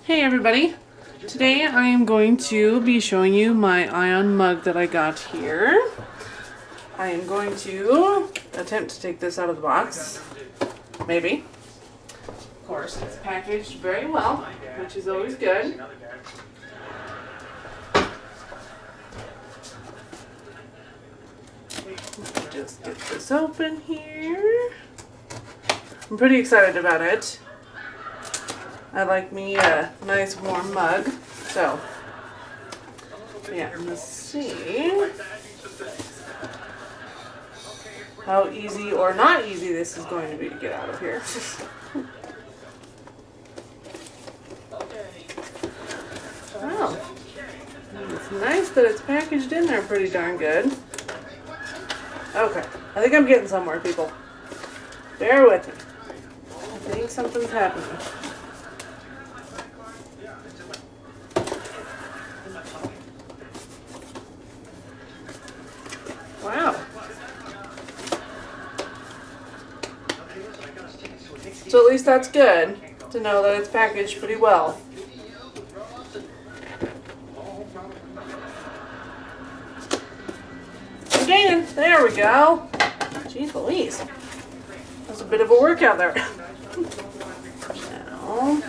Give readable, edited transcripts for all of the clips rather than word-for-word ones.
Hey everybody! Today I am going to be showing you my IonMug that I got here. I am going to attempt to take this out of the box. Maybe. Of course, it's packaged very well, which is always good. Just get this open here. I'm pretty excited about it. I like me a nice warm mug. So, yeah, let's see how easy or not easy this is going to be to get out of here. Wow. It's nice that it's packaged in there pretty darn good. Okay, I think I'm getting somewhere, people. Bear with me. I think something's happening. Wow. So at least that's good to know that it's packaged pretty well. Again, there we go. Jeez Louise. That's a bit of a workout there. Now,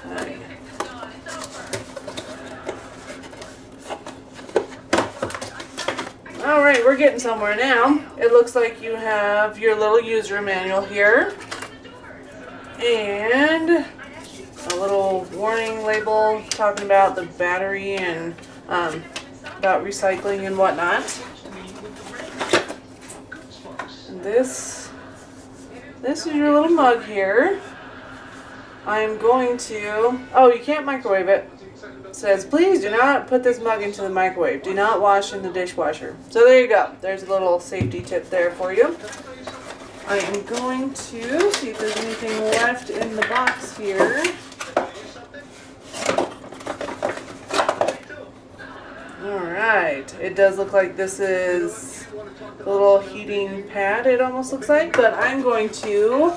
okay. Alright, we're getting somewhere now. It looks like you have your little user manual here. And a little warning label talking about the battery and about recycling and whatnot. And this is your little mug here. I'm going to, oh, you can't microwave it. It says, please do not put this mug into the microwave. Do not wash in the dishwasher. So there you go. There's a little safety tip there for you. I am going to see if there's anything left in the box here. Alright, it does look like this is a little heating pad, it almost looks like, but I'm going to,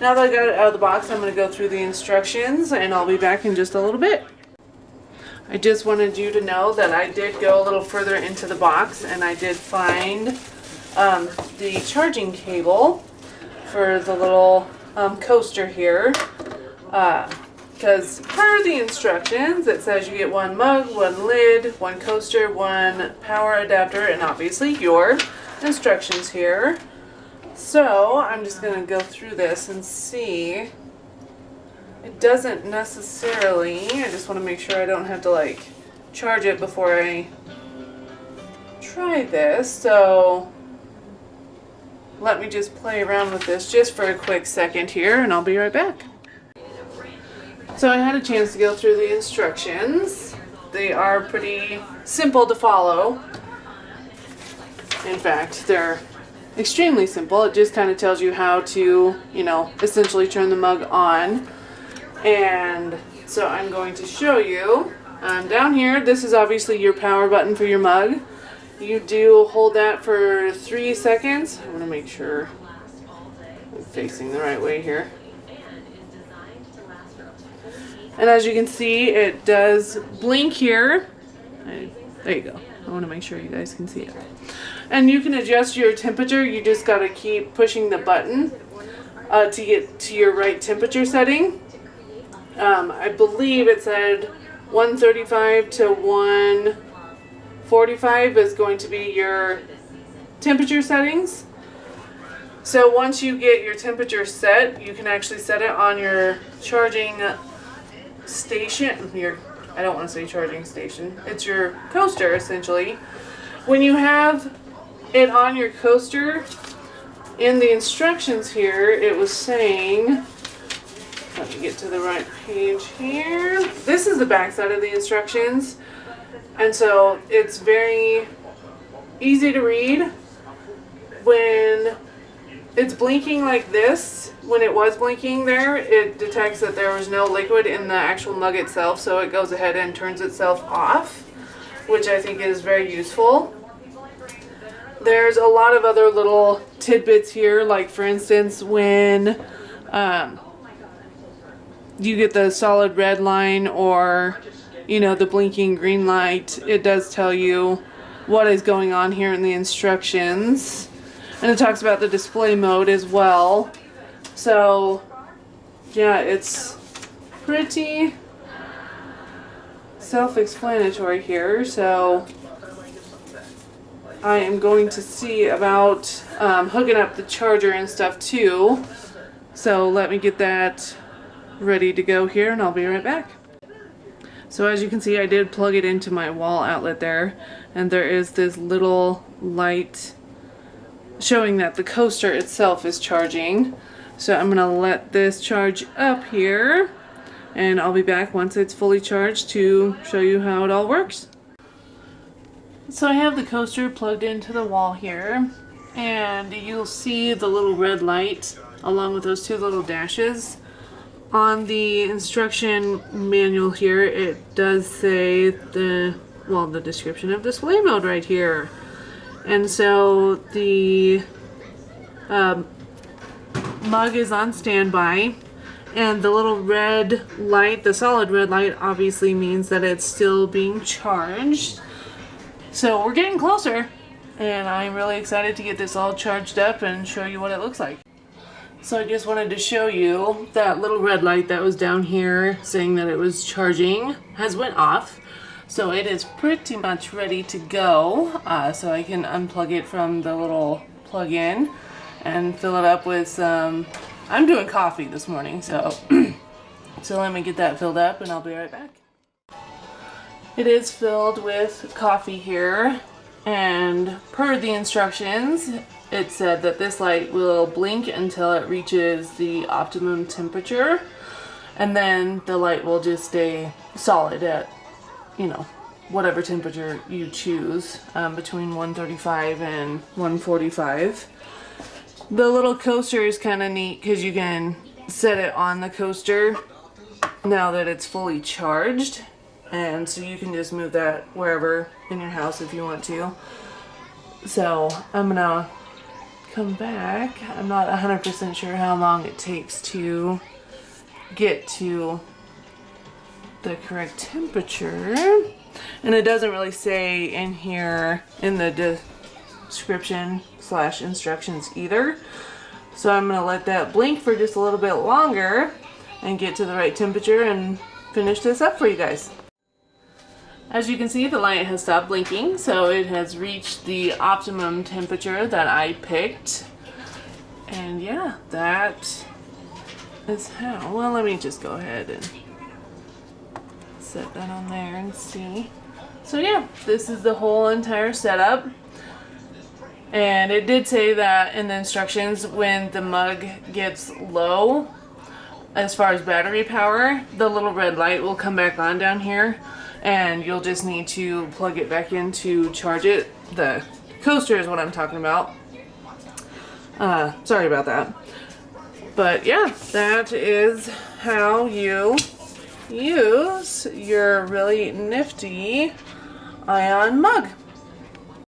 now that I got it out of the box, I'm going to go through the instructions and I'll be back in just a little bit. I just wanted you to know that I did go a little further into the box and I did find the charging cable for the little coaster here. Because per the instructions, it says you get one mug, one lid, one coaster, one power adapter, and obviously your instructions here. So I'm just going to go through this and see. It doesn't necessarily, I just want to make sure I don't have to like charge it before I try this. So let me just play around with this just for a quick second here and I'll be right back. So I had a chance to go through the instructions. They are pretty simple to follow. In fact, they're extremely simple. It just kind of tells you how to, essentially turn the mug on. And so I'm going to show you. Down here, this is obviously your power button for your mug. You do hold that for 3 seconds. I want to make sure I'm facing the right way here. And as you can see, it does blink here. There you go. I want to make sure you guys can see it. And you can adjust your temperature. You just got to keep pushing the button to get to your right temperature setting. I believe it said 135 to 145 is going to be your temperature settings. So once you get your temperature set, you can actually set it on your charging station. I don't want to say charging station. It's your coaster, essentially. When you have it on your coaster, in the instructions here, it was saying, let me get to the right page here. This is the back side of the instructions. And so it's very easy to read. When it's blinking like this, when it was blinking there, it detects that there was no liquid in the actual mug itself, so it goes ahead and turns itself off, which I think is very useful. There's a lot of other little tidbits here, like for instance when you get the solid red line or, you know, the blinking green light, it does tell you what is going on here in the instructions. And it talks about the display mode as well. So, yeah, it's pretty self-explanatory here. So, I am going to see about hooking up the charger and stuff too. So, let me get that ready to go here and I'll be right back. So as you can see, I did plug it into my wall outlet there, and there is this little light showing that the coaster itself is charging. So I'm gonna let this charge up here, and I'll be back once it's fully charged to show you how it all works. So I have the coaster plugged into the wall here, and you'll see the little red light along with those two little dashes. On the instruction manual here, it does say the description of display mode right here. And so the mug is on standby, and the little red light, the solid red light, obviously means that it's still being charged. So we're getting closer, and I'm really excited to get this all charged up and show you what it looks like. So I just wanted to show you that little red light that was down here saying that it was charging has went off. So it is pretty much ready to go. So I can unplug it from the little plug-in and fill it up with some, I'm doing coffee this morning, so so let me get that filled up and I'll be right back. It is filled with coffee here, and per the instructions, it said that this light will blink until it reaches the optimum temperature, and then the light will just stay solid at, you know, whatever temperature you choose, between 135 and 145. The little coaster is kind of neat because you can set it on the coaster now that it's fully charged, and so you can just move that wherever in your house if you want to. So I'm gonna come back. I'm not 100% sure how long it takes to get to the correct temperature, and it doesn't really say in here in the description / instructions either. So I'm gonna let that blink for just a little bit longer and get to the right temperature and finish this up for you guys. As you can see, the light has stopped blinking, so it has reached the optimum temperature that I picked. And yeah, that is how. Well, let me just go ahead and set that on there and see. So yeah, this is the whole entire setup. And it did say that in the instructions, when the mug gets low, as far as battery power, the little red light will come back on down here, and you'll just need to plug it back in to charge it. The coaster is what I'm talking about. Sorry about that. But yeah, that is how you use your really nifty IonMug.